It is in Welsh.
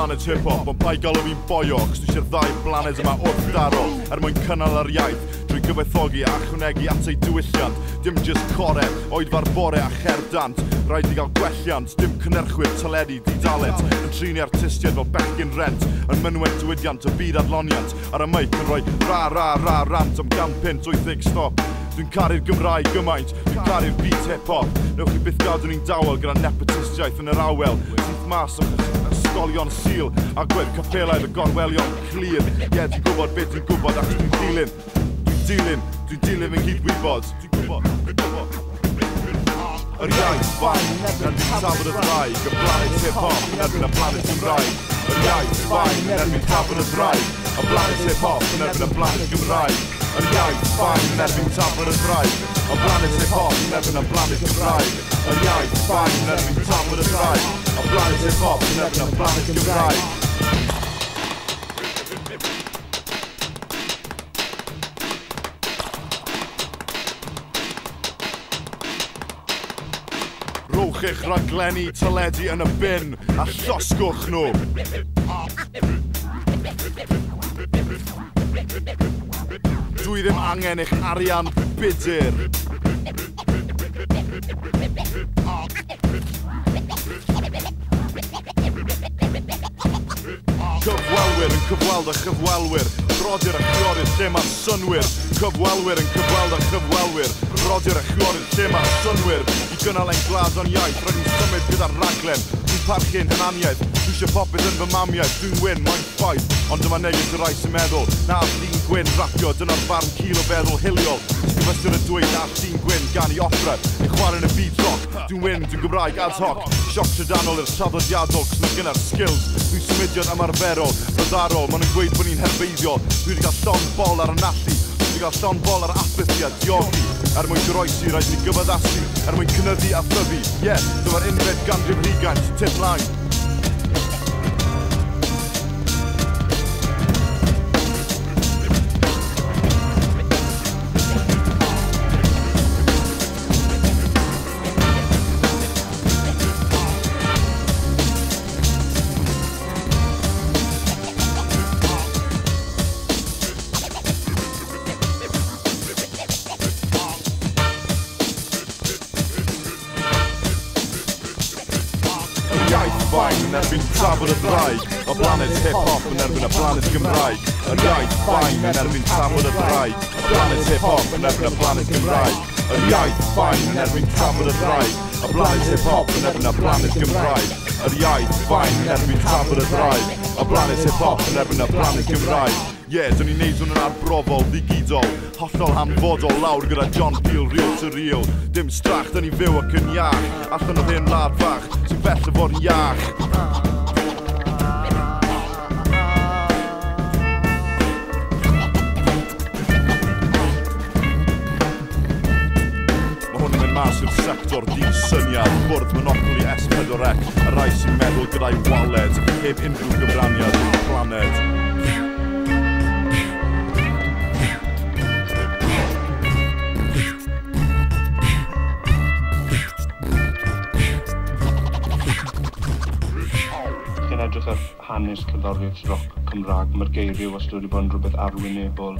blanet hip-hop, ond pai galw fi'n boio, chos dwi eisiau'r ddau blanet yma wrth daro, mwyn cynnal ar iaith, drwy gyfaethogi a chwnegu at ei diwylliant, dim jyst core, oedfa'r bore a cherdant, rhaid i gael gwelliant, dim cynerchwyr teledu didalent, yn trin artistiaid fel bechgyn rent, yn mynwent diwydiant o byd adloniant, ar y meic yn rhoi rant am 100.80 stop. Dwi'n caru'r Gymraeg gymaint, dwi'n caru'r beat hip-hop. Newch chi byth gadw ni'n dawel gyda nepotistiaeth yn yr awel, sydd mas o'ch ysgolion sil, a gwedd capelaidd y gorwelion clir. Ie, dwi'n gwybod beth dwi'n gwybod, ac dwi'n dilyn fy nghydwybod. Yr iaith fain, yn erbyn tafod y ddraig, y blanet hip-hop, yn erbyn y blanet Cymraeg. Yr iaith fain, yn erbyn tafod y ddraig, y blanet hip-hop, yn erbyn y blanet Cymraeg. Yr iaith fain, yn erbyn tafod y ddraig, y blanet hip-hop, yn erbyn y blanet Cymraeg. Yr iaith fain, yn erbyn tafod y ddraig, y blanet hip-hop, yn erbyn y blanet Cymraeg. Rowch eich raglenni teledu yn y bin a llosgwch nhw. Dwi ddim angen eich arian budur. Cyfwelwyr yn cyfweld a chyfwelwyr, rodir a chwiorydd lle mae'r synwyr. Cyfwelwyr yn cyfweld a chyfwelwyr, rodir a chwiorydd lle mae'r synwyr. I gynnal ein glad o'n iaith, rhaid ni'n symud gyda'r raglen. Dwi'n parchu'n hynaniaeth, dwi eisiau popeth yn fy mamiaeth. Dwi'n wyn, mae'n ffaith, ond dyma neges y rai sy'n meddwl. Na llun gwyn rapio, dyna'r farn cil o feddwl hiliol. Sgifystyr y dweud na llun gwyn gan i opera, i chwarae yn y beat rock. Dwi'n wyn, dwi'n Gymraeg ad hoc, sioc trydanol i'r traddodiadol, cos mae gyda'r skills. Dwi'n symudiad ymarferol, ryddarol, maen nhw'n gweud bod ni'n herbeiddio. Dwi wedi cael llon bol ar y nallu, dwi wedi cael llon bol ar apathy a diogi. Mwyn goroesi, rhaid ni gyfaddasu, mwyn cynyddu a thyfu. Ie, dyma'r unfed ganrif rhigaint, tip line. Yn erbyn tafod y ddraig, y blanet hip-hop yn erbyn y blanet Gymraeg. Yr iaith fain yn erbyn tafod y ddraig, y blanet hip-hop yn erbyn y blanet Gymraeg. Yr iaith fain yn erbyn tafod y ddraig, y blanet hip-hop yn erbyn y blanet Gymraeg. Yr iaith fain yn erbyn tafod y ddraig, y blanet hip-hop yn erbyn y blanet Gymraeg. Ie, dyn ni'n neud hwn yn arbrofol, ddigidol, hollol hanfodol, lawr gyda John Peel, real to real. Dim strach, dyn ni fyw ac yn iach, allan o hyn lad fach, sy'n bell o fod yn iach. Mae hwn yn mynd mas i'r sector di-syniad, bwrdd monopoli S4C, y rai sy'n meddwl gyda'i waled, heb unrhyw gyfraniad i'r planed. Edrych ar hanes cerddoriaeth roc Cymraeg, mae'r geiriau wastad wedi bod yn rhywbeth arwynebol.